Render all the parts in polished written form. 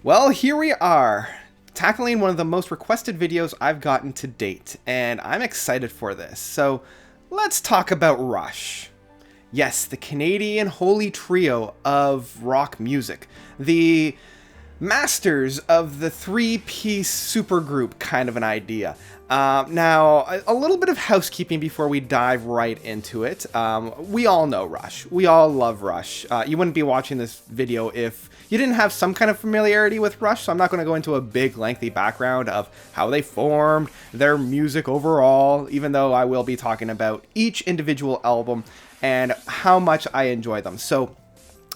Well, here we are, tackling one of the most requested videos I've gotten to date, and I'm excited for this. So, let's talk about Rush. Yes, the Canadian holy trio of rock music. The masters of the three-piece supergroup kind of an idea. Now, a little bit of housekeeping before we dive right into it. We all know Rush. We all love Rush. You wouldn't be watching this video if you didn't have some kind of familiarity with Rush, so I'm not going to go into a big, lengthy background of how they formed, their music overall, even though I will be talking about each individual album and how much I enjoy them. So,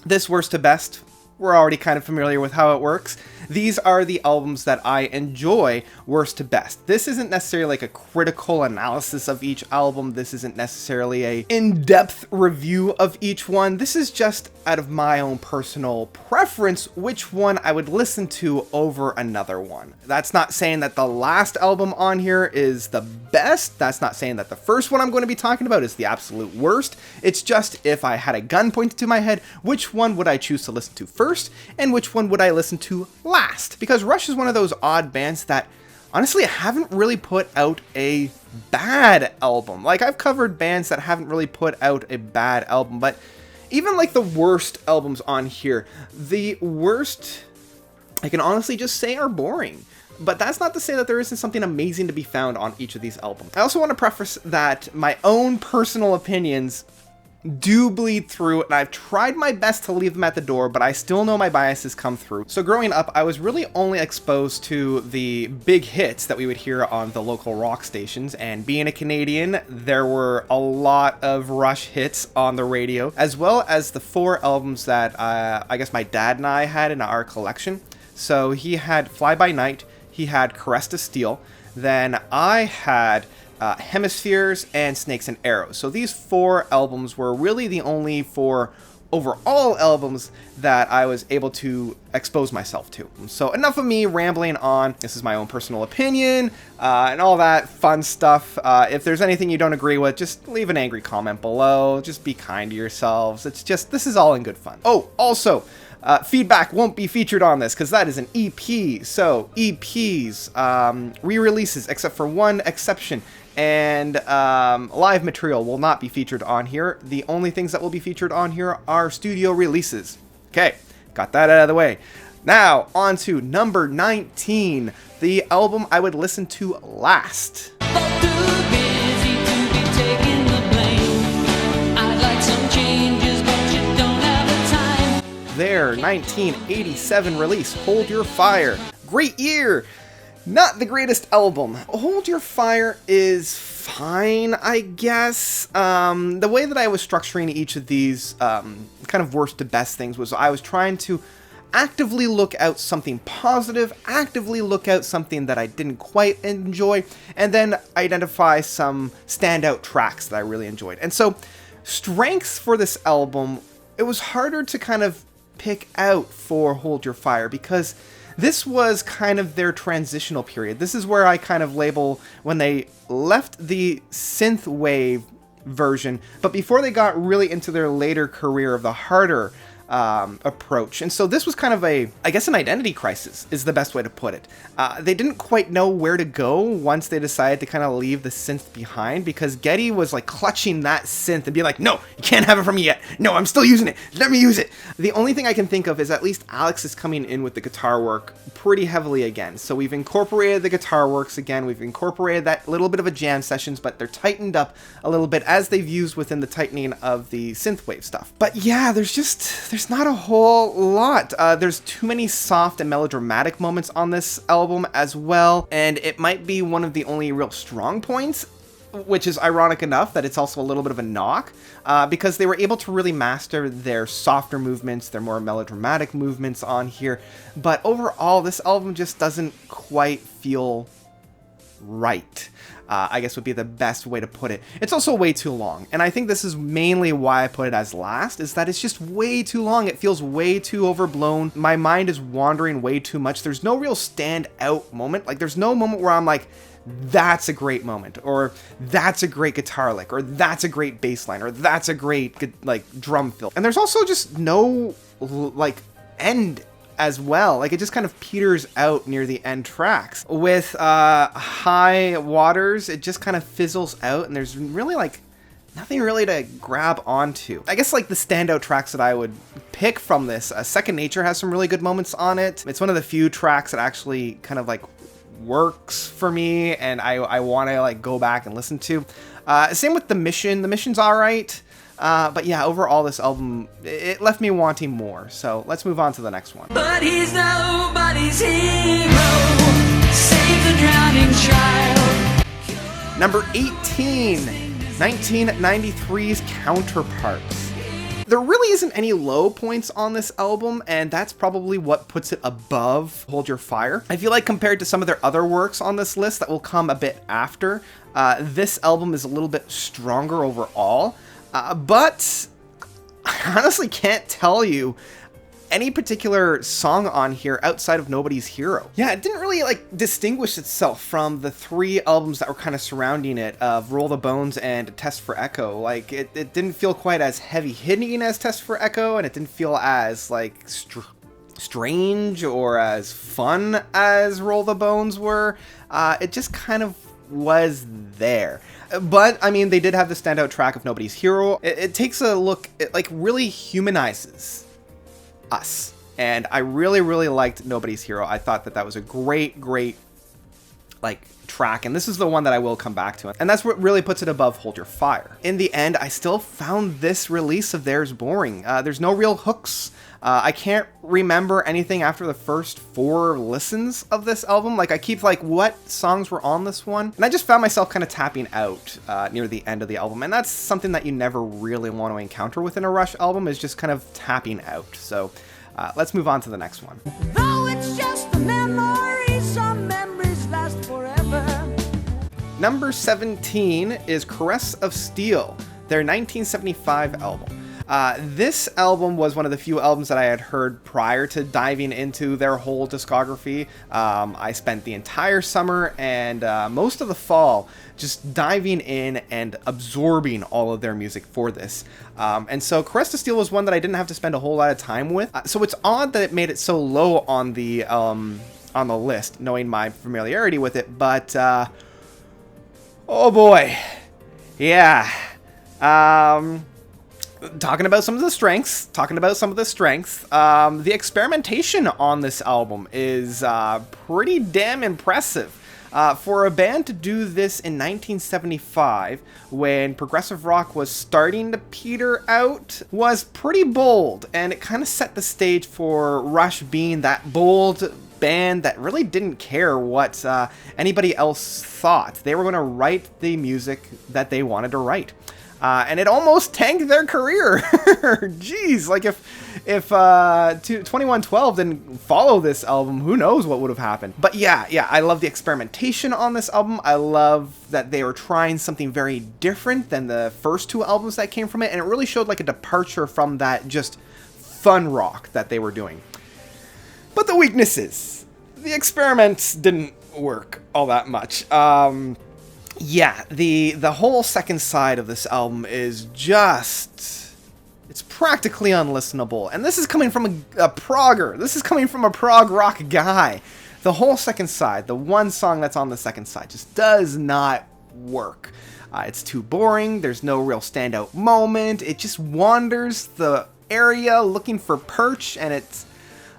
this worst to best, we're already kind of familiar with how it works. These are the albums that I enjoy worst to best. This isn't necessarily like a critical analysis of each album. This isn't necessarily a in-depth review of each one. This is just out of my own personal preference, which one I would listen to over another one. That's not saying that the last album on here is the best. That's not saying that the first one I'm going to be talking about is the absolute worst. It's just if I had a gun pointed to my head, which one would I choose to listen to first, and which one would I listen to last? Because Rush is one of those odd bands that honestly haven't really put out a bad album. Like, I've covered bands that haven't really put out a bad album, but even like the worst albums on here, the worst, I can honestly just say, are boring. But that's not to say that there isn't something amazing to be found on each of these albums. I also want to preface that my own personal opinions do bleed through, and I've tried my best to leave them at the door, but I still know my biases come through. So growing up, I was really only exposed to the big hits that we would hear on the local rock stations, and being a Canadian, there were a lot of Rush hits on the radio, as well as the 4 albums that I guess my dad and I had in our collection. So he had Fly By Night, he had Caress to Steel, then I had Hemispheres and Snakes and Arrows. So these 4 albums were really the only 4 overall albums that I was able to expose myself to. So enough of me rambling on. This is my own personal opinion and all that fun stuff. If there's anything you don't agree with, just leave an angry comment below. Just be kind to yourselves. It's just, this is all in good fun. Oh, also, feedback won't be featured on this because that is an EP. So EPs, re-releases, except for one exception, and live material will not be featured on here. The only things that will be featured on here are studio releases. Okay, got that out of the way. Now, on to number 19, the album I would listen to last. Their 1987 release, Hold Your Fire. Great year! Not the greatest album. Hold Your Fire is fine, I guess. The way that I was structuring each of these kind of worst to best things was I was trying to actively look out something positive, actively look out something that I didn't quite enjoy, and then identify some standout tracks that I really enjoyed. And so, strengths for this album, it was harder to kind of pick out for Hold Your Fire because this was kind of their transitional period. This is where I kind of label when they left the synthwave version, but before they got really into their later career of the harder approach. And so this was kind of an identity crisis is the best way to put it. They didn't quite know where to go once they decided to kind of leave the synth behind, because Geddy was like clutching that synth and being like, no, you can't have it from me yet. No, I'm still using it. Let me use it. The only thing I can think of is at least Alex is coming in with the guitar work pretty heavily again. So we've incorporated the guitar works again. We've incorporated that little bit of a jam sessions, but they're tightened up a little bit as they've used within the tightening of the synthwave stuff. But yeah, there's not a whole lot. There's too many soft and melodramatic moments on this album as well, and it might be one of the only real strong points, which is ironic enough that it's also a little bit of a knock, because they were able to really master their softer movements, their more melodramatic movements on here, but overall this album just doesn't quite feel right. I guess would be the best way to put it. It's also way too long, and I think this is mainly why I put it as last, is that it's just way too long. It feels way too overblown. My mind is wandering way too much. There's no real standout moment. Like, there's no moment where I'm like, that's a great moment, or that's a great guitar lick, or that's a great bass line, or that's a great, like, drum fill. And there's also just no, like, end as well. Like, it just kind of peters out near the end tracks. With High Waters, it just kind of fizzles out, and there's really, like, nothing really to grab onto. I guess, like, the standout tracks that I would pick from this, Second Nature has some really good moments on it. It's one of the few tracks that actually kind of, like, works for me, and I want to, like, go back and listen to. Same with The Mission. The Mission's alright. But yeah, overall this album, it left me wanting more. So let's move on to the next one. But he's nobody's hero. Save the drowning child. Number 18, 1993's Counterparts. There really isn't any low points on this album, and that's probably what puts it above Hold Your Fire. I feel like compared to some of their other works on this list that will come a bit after, this album is a little bit stronger overall. But I honestly can't tell you any particular song on here outside of Nobody's Hero. Yeah, it didn't really, like, distinguish itself from the three albums that were kind of surrounding it, of Roll the Bones and Test for Echo. Like, it didn't feel quite as heavy-hitting as Test for Echo, and it didn't feel as, like, strange or as fun as Roll the Bones were. It just kind of was there. But, I mean, they did have the standout track of Nobody's Hero. It takes a look, it, like, really humanizes us. And I really, really liked Nobody's Hero. I thought that was a great, like, track. And this is the one that I will come back to. And that's what really puts it above Hold Your Fire. In the end, I still found this release of theirs boring. There's no real hooks. I can't remember anything after the first 4 listens of this album. Like, I keep, like, what songs were on this one? And I just found myself kind of tapping out near the end of the album. And that's something that you never really want to encounter within a Rush album, is just kind of tapping out. So let's move on to the next one. Though it's just a memory, some memories last forever. Number 17 is Caress of Steel, their 1975 album. This album was one of the few albums that I had heard prior to diving into their whole discography. I spent the entire summer and most of the fall just diving in and absorbing all of their music for this. And so Caress of Steel was one that I didn't have to spend a whole lot of time with. So it's odd that it made it so low on the list, knowing my familiarity with it. But, oh boy. Yeah. Talking about some of the strengths, the experimentation on this album is pretty damn impressive. For a band to do this in 1975, when progressive rock was starting to peter out, was pretty bold, and it kind of set the stage for Rush being that bold band that really didn't care what anybody else thought. They were going to write the music that they wanted to write. And it almost tanked their career. Jeez, like if 2112 didn't follow this album, who knows what would have happened. But yeah, I love the experimentation on this album. I love that they were trying something very different than the first 2 albums that came from it, and it really showed like a departure from that just fun rock that they were doing. But the weaknesses, the experiments didn't work all that much. Yeah, the whole second side of this album is just, it's practically unlistenable. And this is coming from a progger. This is coming from a prog rock guy. The whole second side, the one song that's on the second side, just does not work. It's too boring. There's no real standout moment. It just wanders the area looking for perch, and it's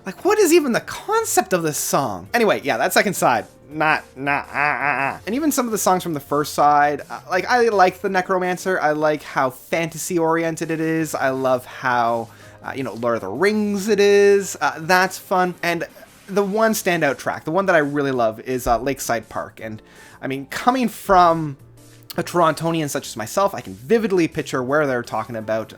like, what is even the concept of this song? Anyway, yeah, that second side, And even some of the songs from the first side, like, I like the Necromancer. I like how fantasy-oriented it is. I love how, Lord of the Rings it is. That's fun. And the one standout track, the one that I really love, is Lakeside Park. And, I mean, coming from a Torontonian such as myself, I can vividly picture where they're talking about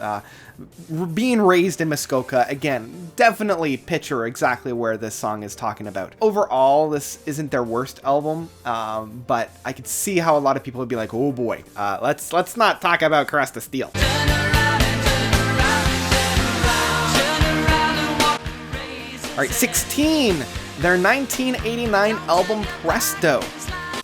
being raised in Muskoka. Again, definitely picture exactly where this song is talking about. Overall, this isn't their worst album, but I could see how a lot of people would be like, oh boy, let's not talk about Caress of Steel. Alright, 16, their 1989 album Presto.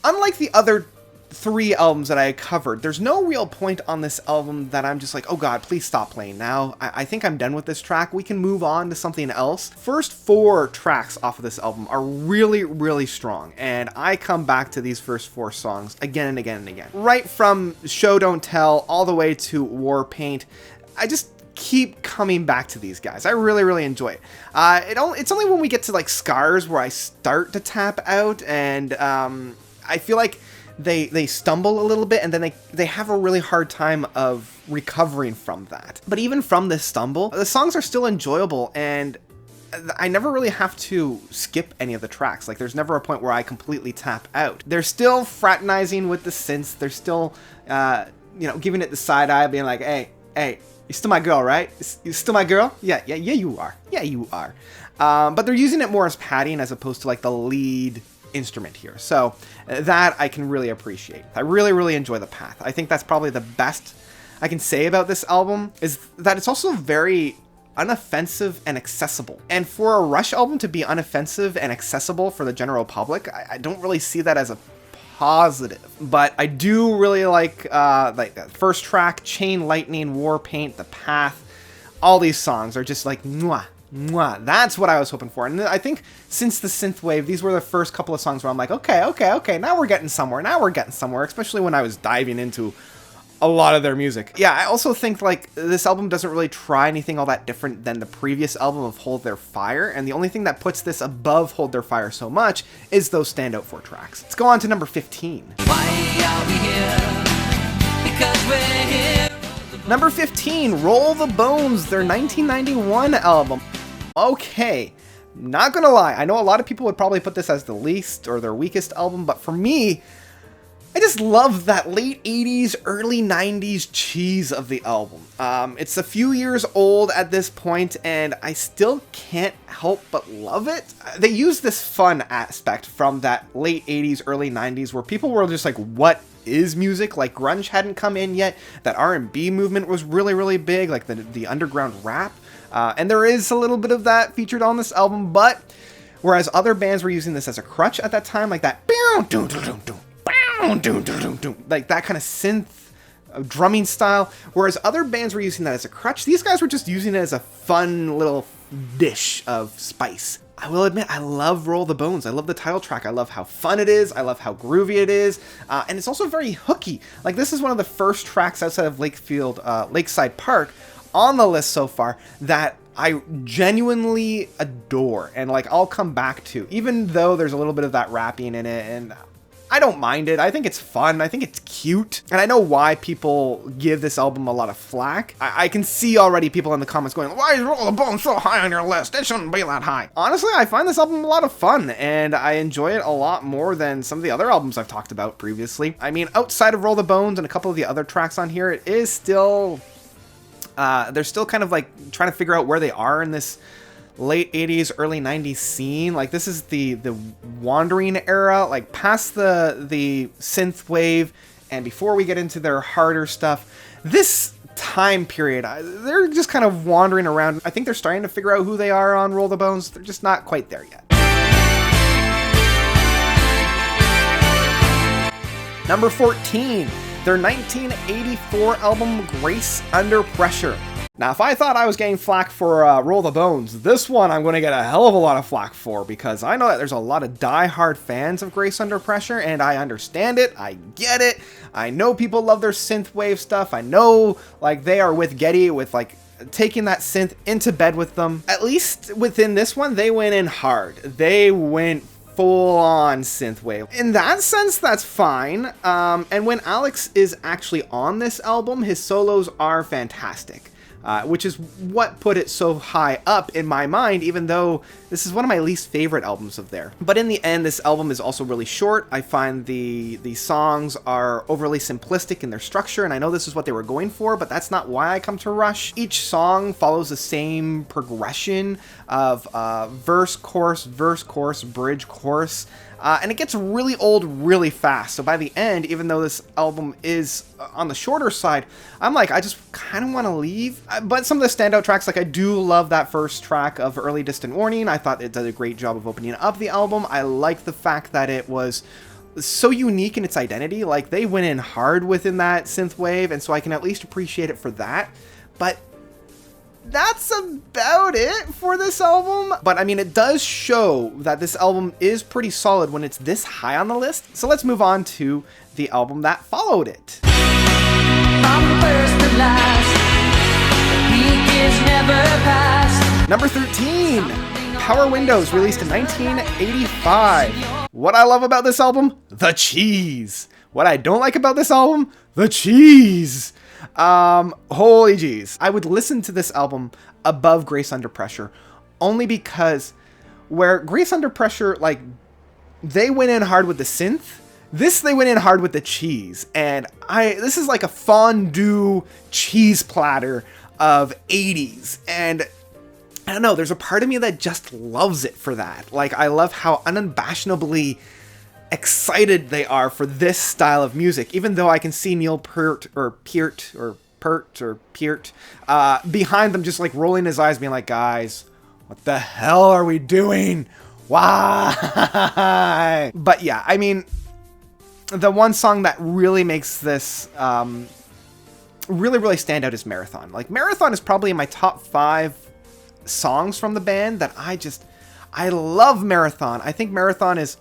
Unlike the other 3 albums that I covered, there's no real point on this album that I'm just like, oh god, please stop playing now. I think I'm done with this track. We can move on to something else. First 4 tracks off of this album are really, really strong, and I come back to these first 4 songs again and again and again. Right from Show Don't Tell all the way to War Paint, I just keep coming back to these guys. I really, really enjoy it. It's only when we get to like Scars where I start to tap out, and I feel like they stumble a little bit, and then they have a really hard time of recovering from that. But even from this stumble, the songs are still enjoyable, and I never really have to skip any of the tracks. Like, there's never a point where I completely tap out. They're still fraternizing with the synths. They're still, giving it the side eye, being like, hey, you're still my girl, right? You still my girl? Yeah, you are. Yeah, you are. But they're using it more as padding as opposed to like the lead instrument here. So that I can really appreciate. I really, really enjoy the path. I think that's probably the best I can say about this album, is that it's also very unoffensive and accessible. And for a Rush album to be unoffensive and accessible for the general public, I don't really see that as a positive. But I do really like that first track, Chain Lightning, War Paint, The Path. All these songs are just like mwah. Mwah. That's what I was hoping for. And I think since the synthwave, these were the first couple of songs where I'm like, okay, now we're getting somewhere. Especially when I was diving into a lot of their music. Yeah, I also think like this album doesn't really try anything all that different than the previous album of Hold Their Fire, and the only thing that puts this above Hold Their Fire so much is those standout 4 tracks. Let's go on to number 15. Why are we here? Because we're here. Number 15, Roll the Bones, their 1991 album. Okay, not gonna lie, I know a lot of people would probably put this as the least or their weakest album, but for me, I just love that late 80s, early 90s cheese of the album. It's a few years old at this point, and I still can't help but love it. They use this fun aspect from that late 80s, early 90s, where people were just like, what is music? Like, grunge hadn't come in yet. That R&B movement was really, really big, like the underground rap. And there is a little bit of that featured on this album, but whereas other bands were using this as a crutch at that time, like that like that kind of synth drumming style, whereas other bands were using that as a crutch, these guys were just using it as a fun little dish of spice. I will admit, I love Roll the Bones. I love the title track. I love how fun it is. I love how groovy it is. And it's also very hooky. Like, this is one of the first tracks outside of Lakeside Park on the list so far that I genuinely adore, and like I'll come back to, even though there's a little bit of that rapping in it, and I don't mind it. I think it's fun. I think it's cute. And I know why people give this album a lot of flack. I can see already people in the comments going, why is Roll the Bones so high on your list? It shouldn't be that high. Honestly, I find this album a lot of fun, and I enjoy it a lot more than some of the other albums I've talked about previously. I mean, outside of Roll the Bones and a couple of the other tracks on here, it is still... they're still kind of like trying to figure out where they are in this late 80s, early 90s scene. Like, this is the wandering era, like past the synth wave and before we get into their harder stuff. This time period, they're just kind of wandering around. I think they're starting to figure out who they are on Roll the Bones. They're just not quite there yet. Number 14, their 1984 album Grace Under Pressure. Now, if I thought I was getting flack for Roll the Bones, this one I'm going to get a hell of a lot of flack for, because I know that there's a lot of die-hard fans of Grace Under Pressure, and I understand it, I get it, I know people love their synthwave stuff, I know, like, they are with Getty, with, like, taking that synth into bed with them. At least within this one, they went in hard. They went full-on synthwave. In that sense, that's fine, and when Alex is actually on this album, his solos are fantastic. Which is what put it so high up in my mind, even though this is one of my least favorite albums of theirs. But in the end, this album is also really short. I find the songs are overly simplistic in their structure, and I know this is what they were going for, but that's not why I come to Rush. Each song follows the same progression of verse, chorus, bridge, chorus. And it gets really old really fast. So by the end, even though this album is on the shorter side, I'm like, I just kind of want to leave. But some of the standout tracks, like I do love that first track of Early Distant Warning. I thought it did a great job of opening up the album. I like the fact that it was so unique in its identity. Like, they went in hard within that synth wave, and so I can at least appreciate it for that. But that's about it for this album. But I mean, it does show that this album is pretty solid when it's this high on the list. So let's move on to the album that followed it. Number 13, Power Windows, released in 1985. What I love about this album? The cheese. What I don't like about this album? The cheese. Holy jeez. I would listen to this album above Grace Under Pressure only because where Grace Under Pressure, like, they went in hard with the synth, they went in hard with the cheese. And this is like a fondue cheese platter of 80s. And I don't know, there's a part of me that just loves it for that. Like, I love how unabashedly excited they are for this style of music, even though I can see Neil Peart behind them, just like rolling his eyes, being like, guys, what the hell are we doing? Why? But yeah, I mean, the one song that really makes this really stand out is Marathon. Like, Marathon is probably in my top 5 songs from the band that I love Marathon. I think Marathon is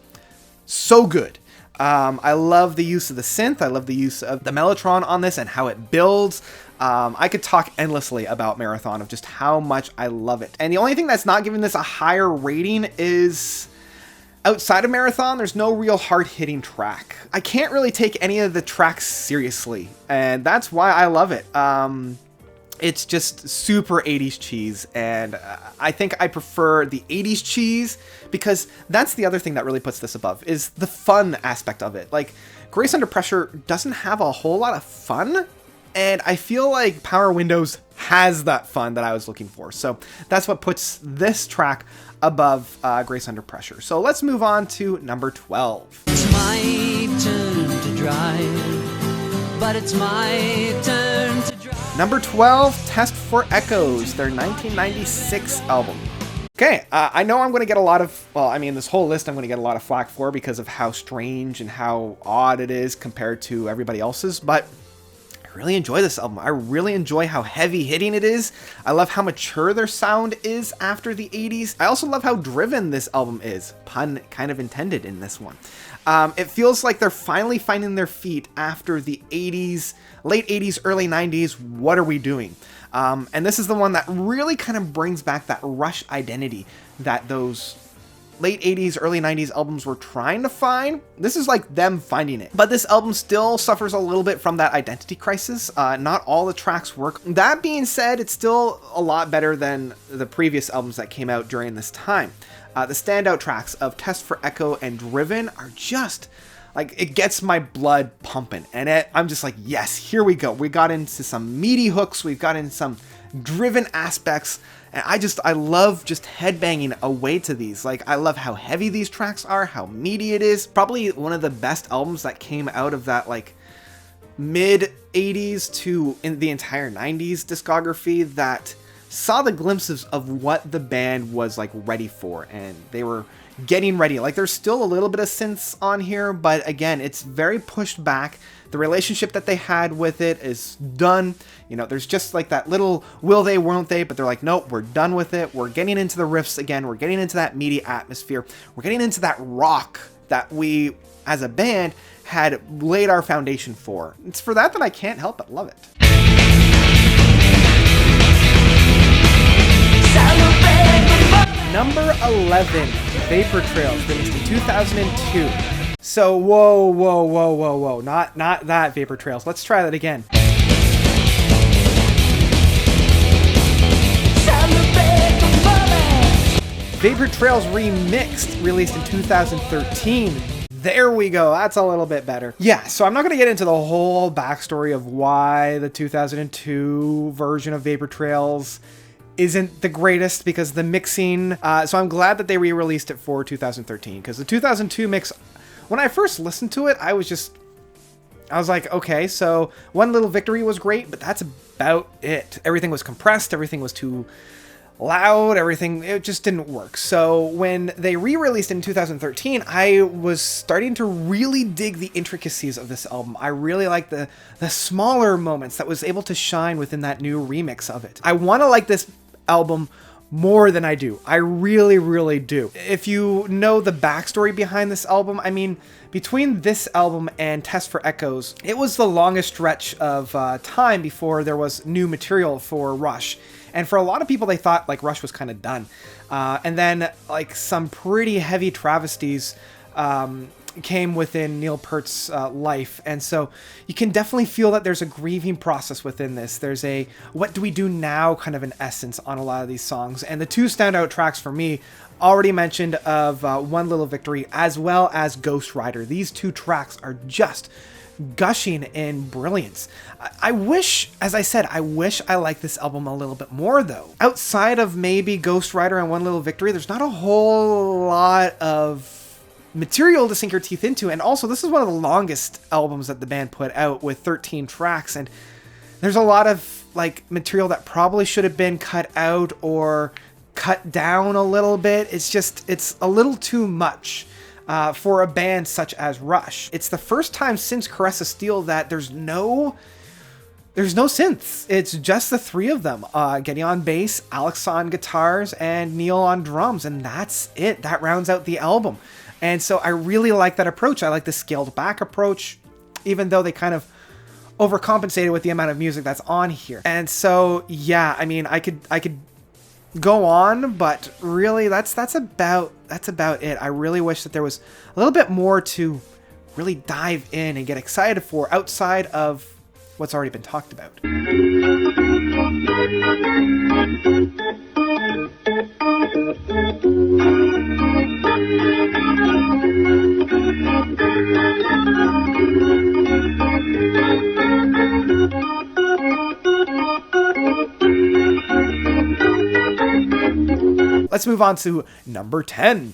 so good. I love the use of the synth. I love the use of the Mellotron on this and how it builds. I could talk endlessly about Marathon, of just how much I love it. And the only thing that's not giving this a higher rating is, outside of Marathon, there's no real hard-hitting track. I can't really take any of the tracks seriously, and that's why I love it. It's just super 80s cheese, and I think I prefer the 80s cheese because that's the other thing that really puts this above, is the fun aspect of it. Like, Grace Under Pressure doesn't have a whole lot of fun, and I feel like Power Windows has that fun that I was looking for. So that's what puts this track above Grace Under Pressure. So let's move on to number 12. It's my turn to drive, but it's my turn to drive. Number 12, Test for Echoes, their 1996 album. Okay, I know I'm going to get a lot of, this whole list I'm going to get a lot of flack for because of how strange and how odd it is compared to everybody else's, but I really enjoy this album. I really enjoy how heavy hitting it is. I love how mature their sound is after the 80s. I also love how driven this album is. Pun kind of intended in this one. It feels like they're finally finding their feet after the 80s, late 80s, early 90s. What are we doing? And this is the one that really kind of brings back that Rush identity that those late 80s, early 90s albums were trying to find. This is like them finding it. But this album still suffers a little bit from that identity crisis. Not all the tracks work. That being said, it's still a lot better than the previous albums that came out during this time. The standout tracks of Test for Echo and Driven are just, like, it gets my blood pumping. And I'm just like, yes, here we go. We got into some meaty hooks. We've got into some driven aspects. And I love just headbanging away to these. Like, I love how heavy these tracks are, how meaty it is. Probably one of the best albums that came out of that, like, mid 80s to in the entire 90s discography that saw the glimpses of what the band was, like, ready for, and they were getting ready. Like, there's still a little bit of synths on here, but again, it's very pushed back. The relationship that they had with it is done. You know, there's just like that little will they, won't they, but they're like, nope, we're done with it. We're getting into the riffs again. We're getting into that meaty atmosphere. We're getting into that rock that we, as a band, had laid our foundation for. It's for that I can't help but love it. Number 11, Vapor Trails, released in 2002. So, whoa. Not that Vapor Trails. Let's try that again. Vapor Trails Remixed, released in 2013. There we go. That's a little bit better. Yeah, so I'm not going to get into the whole backstory of why the 2002 version of Vapor Trails isn't the greatest, because the mixing, so I'm glad that they re-released it for 2013, because the 2002 mix, when I first listened to it, I was like, okay, so One Little Victory was great, but that's about it. Everything was compressed, everything was too loud, everything, it just didn't work. So when they re-released in 2013, I was starting to really dig the intricacies of this album. I really like the smaller moments that was able to shine within that new remix of it. I want to like this album more than I do. I really, really do. If you know the backstory behind this album, I mean, between this album and Test for Echoes, it was the longest stretch of time before there was new material for Rush. And for a lot of people, they thought like Rush was kind of done. And then like some pretty heavy travesties came within Neil Peart's life. And so you can definitely feel that there's a grieving process within this. There's a what do we do now kind of an essence on a lot of these songs. And the two standout tracks for me, already mentioned of One Little Victory as well as Ghost Rider. These two tracks are just gushing in brilliance. I wish, as I said, I wish I liked this album a little bit more though. Outside of maybe Ghost Rider and One Little Victory, there's not a whole lot of material to sink your teeth into. And also, this is one of the longest albums that the band put out with 13 tracks. And there's a lot of like material that probably should have been cut out or cut down a little bit. It's a little too much. For a band such as Rush. It's the first time since Caress of Steel that there's no synths. It's just the three of them, Geddy on bass, Alex on guitars, and Neil on drums, and that's it. That rounds out the album. And so I really like that approach. I like the scaled back approach, even though they kind of overcompensated with the amount of music that's on here. And so, yeah, I mean, I could go on, but really that's about it. I really wish that there was a little bit more to really dive in and get excited for outside of what's already been talked about. Let's move on to number 10.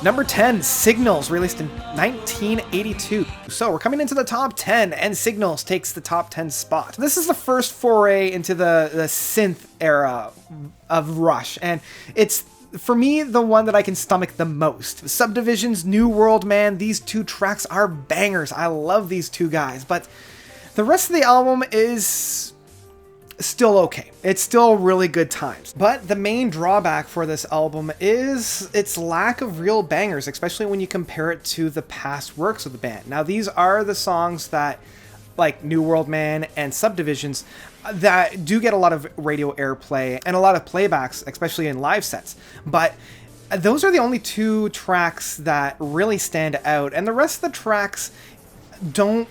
Number 10, Signals, released in 1982. So we're coming into the top 10, and Signals takes the top 10 spot. This is the first foray into the synth era of Rush, and it's, for me, the one that I can stomach the most. Subdivision's New World, man, these two tracks are bangers. I love these two guys, but the rest of the album is still okay. It's still really good times. But the main drawback for this album is its lack of real bangers, especially when you compare it to the past works of the band. Now, these are the songs that, like New World Man and Subdivisions, that do get a lot of radio airplay and a lot of playbacks, especially in live sets. But those are the only two tracks that really stand out, and the rest of the tracks don't,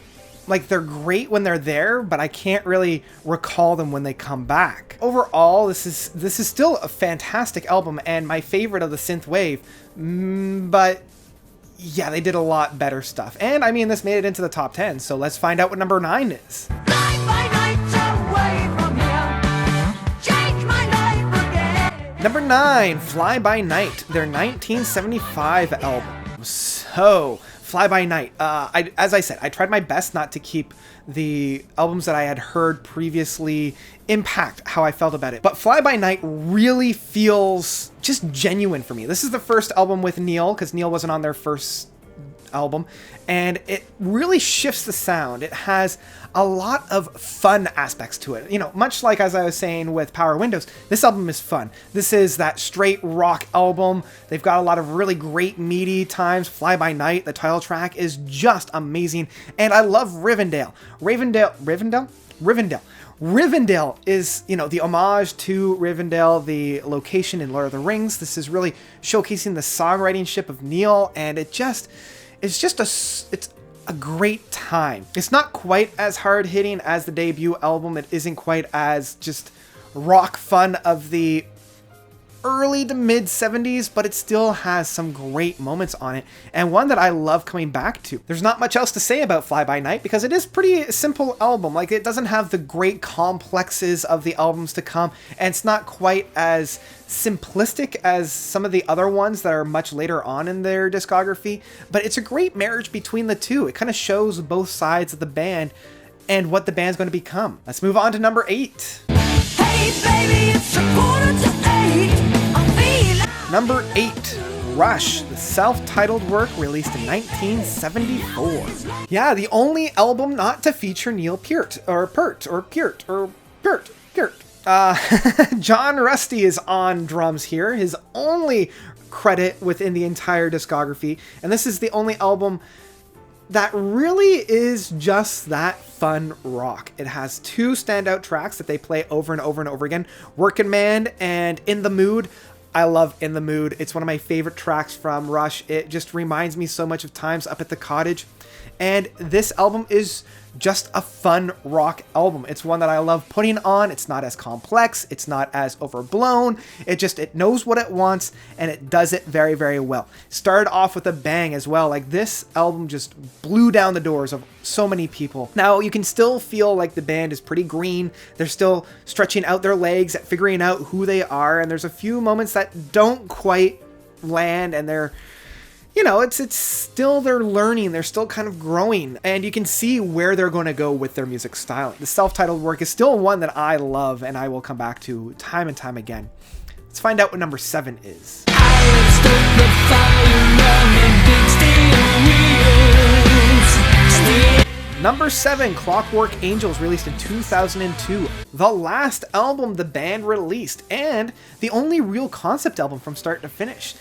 like, they're great when they're there, but I can't really recall them when they come back. Overall, this is still a fantastic album and my favorite of the synth wave, but yeah, they did a lot better stuff. And I mean, this made it into the top 10, so let's find out what number 9 is. Number 9, Fly By Night, their 1975 album. So, Fly By Night. As I said, I tried my best not to keep the albums that I had heard previously impact how I felt about it. But Fly By Night really feels just genuine for me. This is the first album with Neil, because Neil wasn't on their first album, and it really shifts the sound. It has a lot of fun aspects to it. You know, much like as I was saying with Power Windows, this album is fun. This is that straight rock album. They've got a lot of really great meaty times. Fly By Night, the title track, is just amazing, and I love Rivendell. Rivendell is, you know, the homage to Rivendell, the location in Lord of the Rings. This is really showcasing the songwriting-ship of Neil, and it's a great time. It's not quite as hard-hitting as the debut album. It isn't quite as just rock fun of the early to mid 70s, but it still has some great moments on it, and one that I love coming back to. There's not much else to say about Fly By Night because it is pretty simple album. Like, it doesn't have the great complexes of the albums to come, and it's not quite as simplistic as some of the other ones that are much later on in their discography, but it's a great marriage between the two. It kind of shows both sides of the band and what the band's going to become. Let's move on to number 8. Hey baby, it's a quarter to 8. Number 8, Rush, the self-titled work released in 1974. Yeah, the only album not to feature Neil Peart. John Rusty is on drums here, his only credit within the entire discography, and this is the only album that really is just that fun rock. It has 2 standout tracks that they play over and over and over again, Workin' Man and In the Mood. I love In the Mood. It's one of my favorite tracks from Rush. It just reminds me so much of times up at the cottage. And this album is just a fun rock album. It's one that I love putting on. It's not as complex. It's not as overblown. It knows what it wants, and it does it very, very well. Started off with a bang as well. Like, this album just blew down the doors of so many people. Now, you can still feel like the band is pretty green. They're still stretching out their legs at figuring out who they are, and there's a few moments that don't quite land, and they're, you know, it's still, they're learning, they're still kind of growing, and you can see where they're going to go with their music style. The self-titled work is still one that I love and I will come back to time and time again. Let's find out what number 7 is. Number 7, Clockwork Angels, released in 2002. The last album the band released, and the only real concept album from start to finish.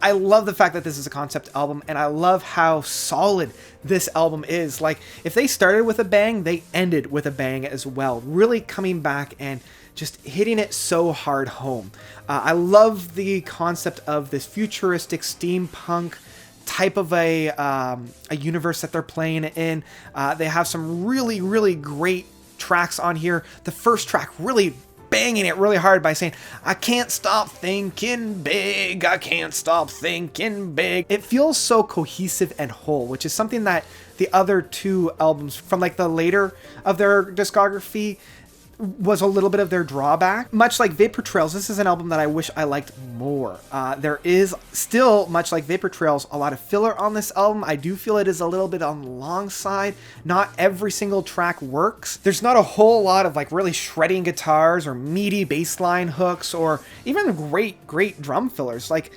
I love the fact that this is a concept album, and I love how solid this album is. Like, if they started with a bang, they ended with a bang as well. Really coming back and just hitting it so hard home. I love the concept of this futuristic steampunk type of a universe that they're playing in. They have some really, really great tracks on here. The first track really banging it really hard by saying, I can't stop thinking big, I can't stop thinking big. It feels so cohesive and whole, which is something that the other 2 albums from like the later of their discography was a little bit of their drawback. Much like Vapor Trails, this is an album that I wish I liked more. There is still, much like Vapor Trails, a lot of filler on this album. I do feel it is a little bit on the long side. Not every single track works. There's not a whole lot of like really shredding guitars or meaty bass line hooks or even great drum fillers. Like,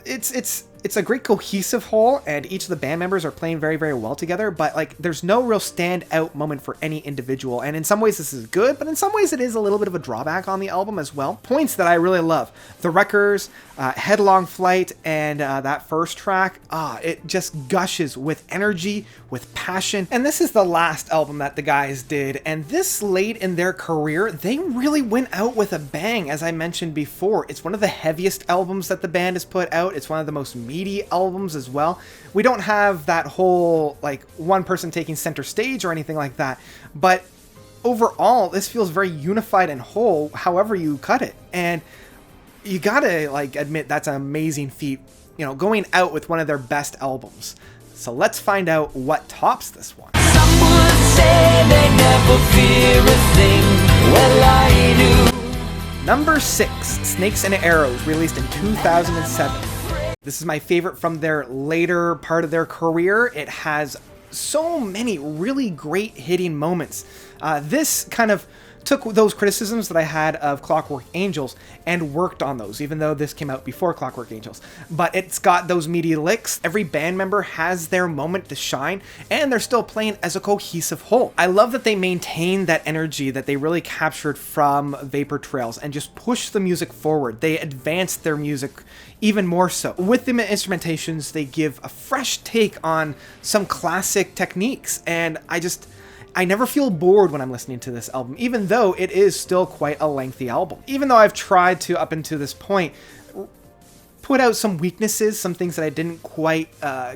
it's a great cohesive whole, and each of the band members are playing very, very well together, but like, there's no real standout moment for any individual, and in some ways this is good, but in some ways it is a little bit of a drawback on the album as well. Points that I really love: The Wreckers, Headlong Flight, and that first track, it just gushes with energy, with passion, and this is the last album that the guys did, and this late in their career, they really went out with a bang. As I mentioned before, it's one of the heaviest albums that the band has put out. It's one of the most meaty albums as well. We don't have that whole like one person taking center stage or anything like that, but overall this feels very unified and whole however you cut it, and you gotta like admit that's an amazing feat, you know, going out with one of their best albums. So let's find out what tops this one. Some would say they never fear a thing. Well, I do. Number 6, Snakes and Arrows, released in 2007. This is my favorite from their later part of their career. It has so many really great hitting moments. This kind of took those criticisms that I had of Clockwork Angels and worked on those, even though this came out before Clockwork Angels. But it's got those meaty licks. Every band member has their moment to shine, and they're still playing as a cohesive whole. I love that they maintain that energy that they really captured from Vapor Trails and just push the music forward. They advanced their music even more so. With the instrumentations, they give a fresh take on some classic techniques, and I never feel bored when I'm listening to this album, even though it is still quite a lengthy album. Even though I've tried to, up until this point, put out some weaknesses, some things that I didn't quite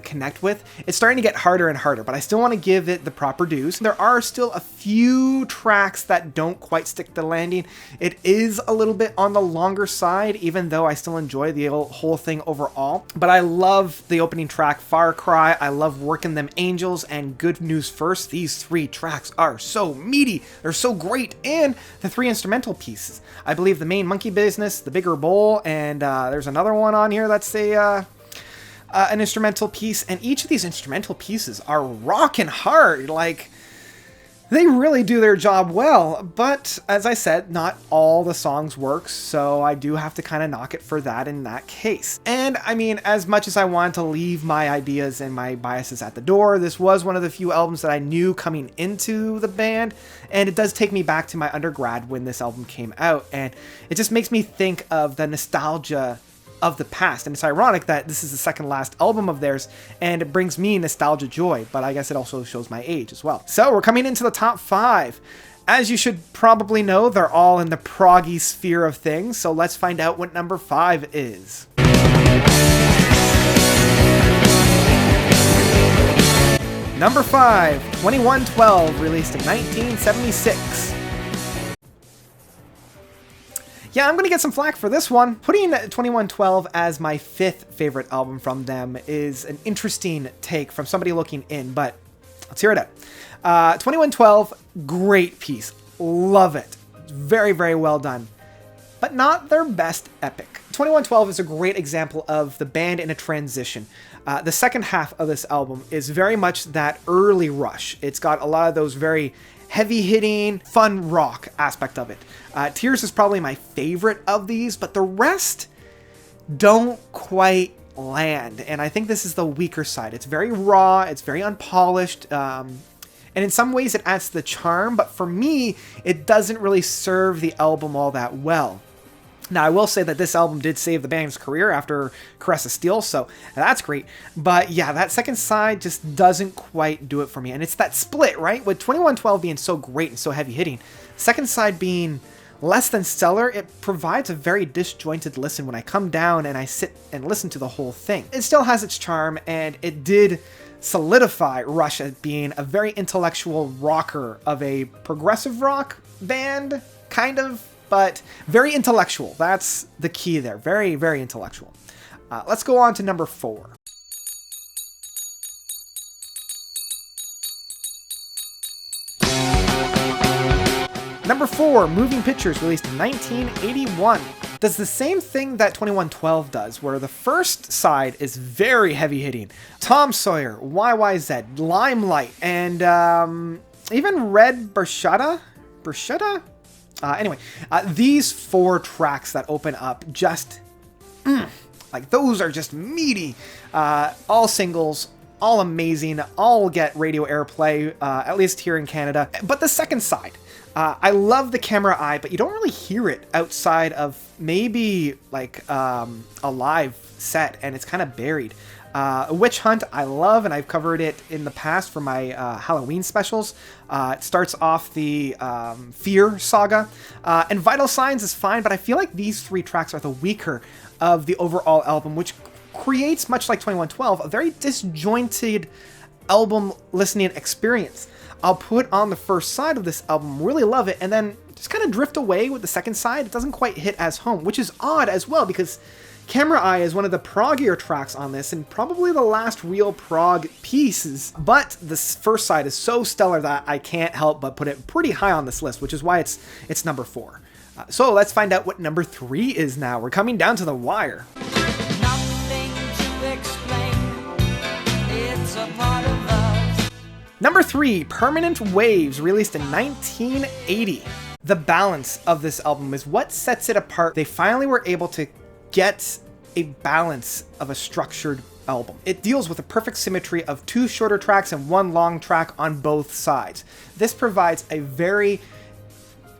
connect with. It's starting to get harder and harder, but I still want to give it the proper dues. There are still a few tracks that don't quite stick the landing. It is a little bit on the longer side, even though I still enjoy the whole thing overall. But I love the opening track, Far Cry. I love Working Them Angels and Good News First. These 3 tracks are so meaty. They're so great. And the 3 instrumental pieces. I believe the main Monkey Business, the Bigger Bowl, and there's another one on here that's an instrumental piece. And each of these instrumental pieces are rockin' hard. Like, they really do their job well, but as I said, not all the songs work, so I do have to kind of knock it for that in that case. And I mean, as much as I wanted to leave my ideas and my biases at the door, this was one of the few albums that I knew coming into the band, and it does take me back to my undergrad when this album came out, and it just makes me think of the nostalgia of the past. And it's ironic that this is the second last album of theirs, and it brings me nostalgia joy, but I guess it also shows my age as well. So we're coming into the top 5. As you should probably know, they're all in the proggy sphere of things, so let's find out what number 5 is. Number 5, 2112, released in 1976. Yeah, I'm going to get some flack for this one. Putting 2112 as my 5th favorite album from them is an interesting take from somebody looking in, but let's hear it out. 2112, great piece. Love it. Very, very well done. But not their best epic. 2112 is a great example of the band in a transition. The second half of this album is very much that early Rush. It's got a lot of those very heavy-hitting, fun rock aspect of it. Tears is probably my favorite of these, but the rest don't quite land, and I think this is the weaker side. It's very raw, it's very unpolished, and in some ways it adds to the charm, but for me, it doesn't really serve the album all that well. Now, I will say that this album did save the band's career after Caress of Steel, so that's great. But yeah, that second side just doesn't quite do it for me. And it's that split, right? With 2112 being so great and so heavy-hitting, second side being less than stellar, it provides a very disjointed listen when I come down and I sit and listen to the whole thing. It still has its charm, and it did solidify Rush as being a very intellectual rocker of a progressive rock band, kind of. But very intellectual. That's the key there. Very, very intellectual. Let's go on to number 4. Number 4, Moving Pictures, released in 1981. Does the same thing that 2112 does, where the first side is very heavy-hitting. Tom Sawyer, YYZ, Limelight, and even Red Bruschetta? Anyway, these 4 tracks that open up just, like, those are just meaty. All singles, all amazing, all get radio airplay, at least here in Canada. But the second side, I love the camera eye, but you don't really hear it outside of maybe, like, a live set, and it's kind of buried. Witch Hunt, I love, and I've covered it in the past for my Halloween specials. It starts off the Fear saga, and Vital Signs is fine, but I feel like these 3 tracks are the weaker of the overall album, which creates, much like 2112, a very disjointed album listening experience. I'll put on the first side of this album, really love it, and then just kind of drift away with the second side. It doesn't quite hit as home, which is odd as well, because Camera Eye is one of the proggier tracks on this, and probably the last real prog pieces, but the first side is so stellar that I can't help but put it pretty high on this list, which is why it's number 4. So let's find out what number 3 is now. We're coming down to the wire. Nothing to explain. It's a part of us. Number 3, Permanent Waves, released in 1980. The balance of this album is what sets it apart. They finally were able to get a balance of a structured album. It deals with a perfect symmetry of 2 shorter tracks and 1 long track on both sides. This provides a very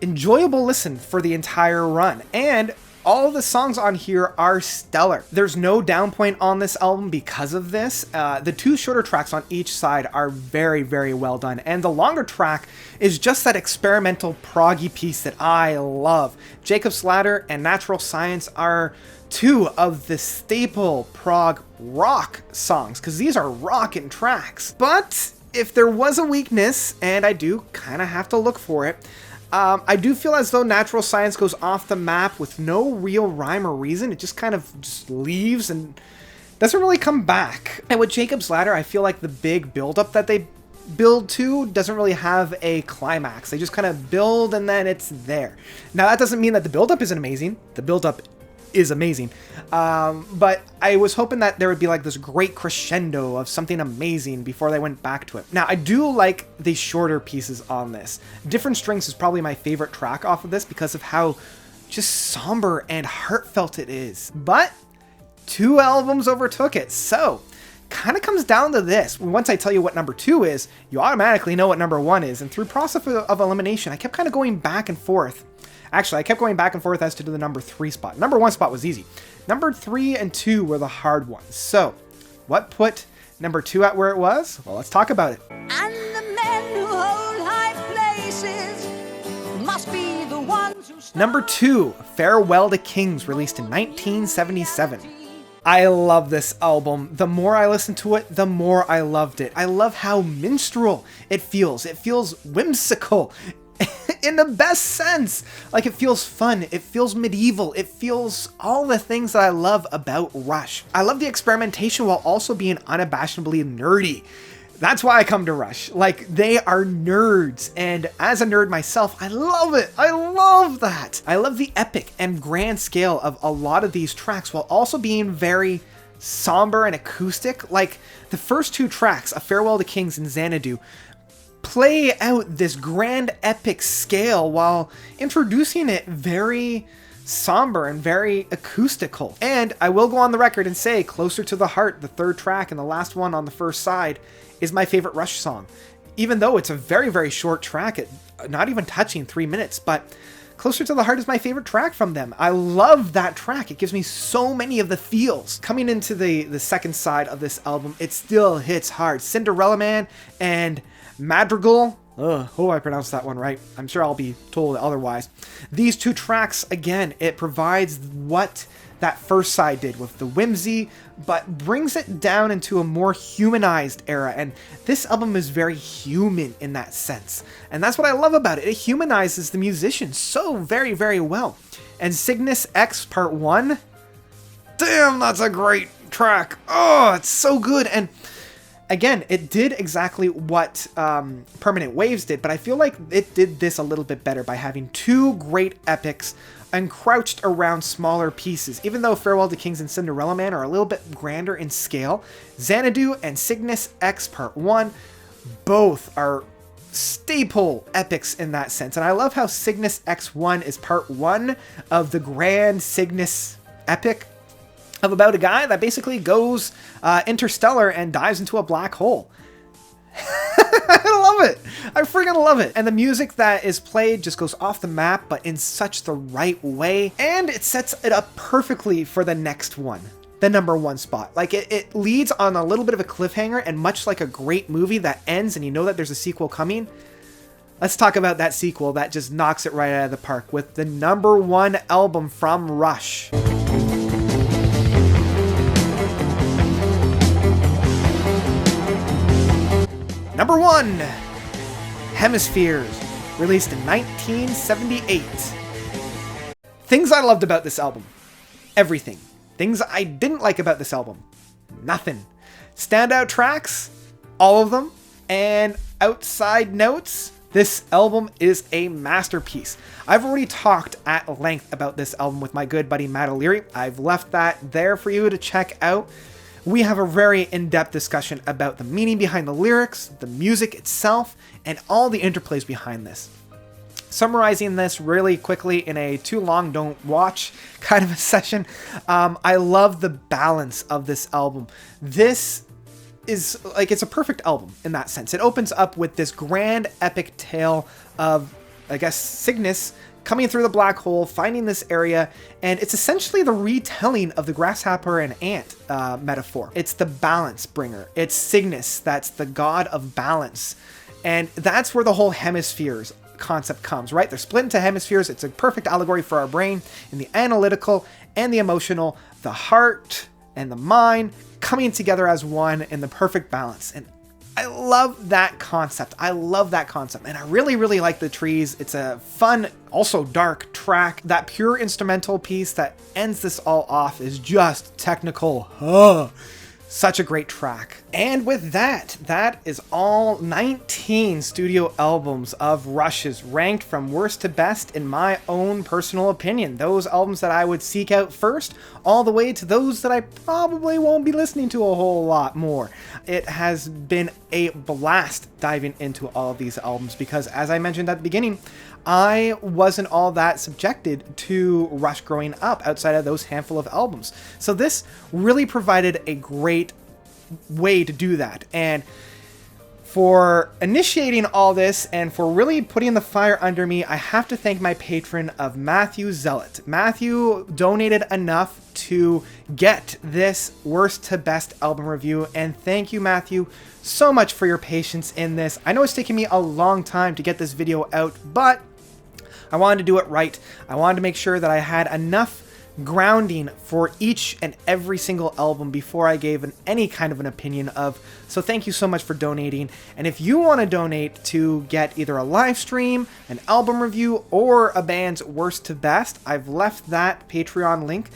enjoyable listen for the entire run, and all of the songs on here are stellar. There's no down point on this album because of this. The 2 shorter tracks on each side are very, very well done. And the longer track is just that experimental proggy piece that I love. Jacob's Ladder and Natural Science are 2 of the staple prog rock songs, because these are rockin' tracks. But if there was a weakness, and I do kind of have to look for it, I do feel as though Natural Science goes off the map with no real rhyme or reason. It just kind of just leaves and doesn't really come back. And with Jacob's Ladder, I feel like the big buildup that they build to doesn't really have a climax. They just kind of build and then it's there. Now that doesn't mean that the buildup isn't amazing. The buildup is amazing. But I was hoping that there would be like this great crescendo of something amazing before they went back to it. Now, I do like the shorter pieces on this. Different Strings is probably my favorite track off of this because of how just somber and heartfelt it is. But 2 albums overtook it. So, kind of comes down to this. Once I tell you what number 2 is, you automatically know what number 1 is. And through process of elimination, I kept kind of going back and forth. Actually, I kept going back and forth as to the number 3 spot. Number 1 spot was easy. Number 3 and 2 were the hard ones. So, what put number 2 at where it was? Well, let's talk about it. And the men who hold high places must be the ones who Number 2, Farewell to Kings, released in 1977. I love this album. The more I listened to it, the more I loved it. I love how minstrel it feels. It feels whimsical. In the best sense. Like, it feels fun, it feels medieval, it feels all the things that I love about Rush. I love the experimentation while also being unabashedly nerdy. That's why I come to Rush. Like, they are nerds, and as a nerd myself, I love it. I love that. I love the epic and grand scale of a lot of these tracks while also being very somber and acoustic. Like, the first 2 tracks, A Farewell to Kings and Xanadu, play out this grand epic scale while introducing it very somber and very acoustical. And I will go on the record and say Closer to the Heart, the 3rd track and the last one on the first side, is my favorite Rush song. Even though it's a very, very short track, not even touching 3 minutes, but Closer to the Heart is my favorite track from them. I love that track. It gives me so many of the feels. Coming into the second side of this album, it still hits hard. Cinderella Man and Madrigal. I pronounced that one right. I'm sure I'll be told otherwise. These 2 tracks, again, it provides what that first side did with the whimsy, but brings it down into a more humanized era. And this album is very human in that sense. And that's what I love about it. It humanizes the musician so very, very well. And Cygnus X Part 1, damn, that's a great track. Oh, it's so good. And again, it did exactly what Permanent Waves did, but I feel like it did this a little bit better by having 2 great epics encrouched around smaller pieces. Even though Farewell to Kings and Cinderella Man are a little bit grander in scale, Xanadu and Cygnus X Part 1 both are staple epics in that sense. And I love how Cygnus X1 is part 1 of the grand Cygnus epic of about a guy that basically goes interstellar and dives into a black hole. I love it. I freaking love it. And the music that is played just goes off the map, but in such the right way. And it sets it up perfectly for the next one, the number 1 spot. Like it leads on a little bit of a cliffhanger, and much like a great movie that ends and you know that there's a sequel coming, let's talk about that sequel that just knocks it right out of the park with the number 1 album from Rush. Number 1, Hemispheres, released in 1978. Things I loved about this album. Everything. Things I didn't like about this album. Nothing. Standout tracks, all of them. And outside notes, this album is a masterpiece. I've already talked at length about this album with my good buddy Matt O'Leary. I've left that there for you to check out. We have a very in-depth discussion about the meaning behind the lyrics, the music itself, and all the interplays behind this. Summarizing this really quickly in a too long don't watch kind of a session, I love the balance of this album. This is like, it's a perfect album in that sense. It opens up with this grand epic tale of, I guess, Cygnus coming through the black hole, finding this area, and it's essentially the retelling of the grasshopper and ant metaphor. It's the balance bringer. It's Cygnus, that's the god of balance. And that's where the whole hemispheres concept comes, right? They're split into hemispheres. It's a perfect allegory for our brain in the analytical and the emotional, the heart and the mind coming together as one in the perfect balance. And I love that concept. I love that concept. And I really, really like the trees. It's a fun, also dark track. That pure instrumental piece that ends this all off is just technical. Such a great track. And with that, that is all 19 studio albums of Rush's, ranked from worst to best in my own personal opinion. Those albums that I would seek out first, all the way to those that I probably won't be listening to a whole lot more. It has been a blast diving into all of these albums because, as I mentioned at the beginning, I wasn't all that subjected to Rush growing up outside of those handful of albums. So this really provided a great way to do that. And for initiating all this and for really putting the fire under me, I have to thank my patron of Matthew Zealot. Matthew donated enough to get this worst to best album review. And thank you, Matthew, so much for your patience in this. I know it's taken me a long time to get this video out, but I wanted to do it right. I wanted to make sure that I had enough grounding for each and every single album before I gave any kind of an opinion of. So thank you so much for donating. And if you want to donate to get either a live stream, an album review, or a band's worst to best, I've left that Patreon link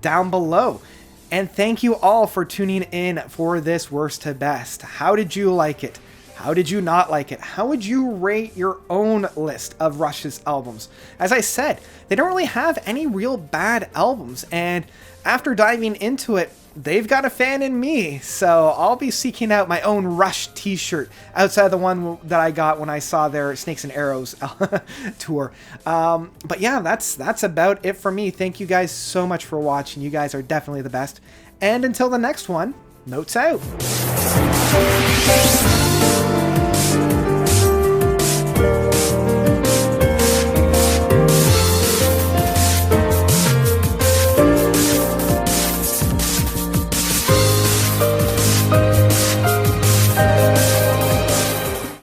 down below. And thank you all for tuning in for this worst to best. How did you like it? How did you not like it? How would you rate your own list of Rush's albums? As I said, they don't really have any real bad albums, and after diving into it, they've got a fan in me, so I'll be seeking out my own Rush t-shirt outside of the one that I got when I saw their Snakes and Arrows tour. But yeah, that's about it for me. Thank you guys so much for watching. You guys are definitely the best. And until the next one, notes out.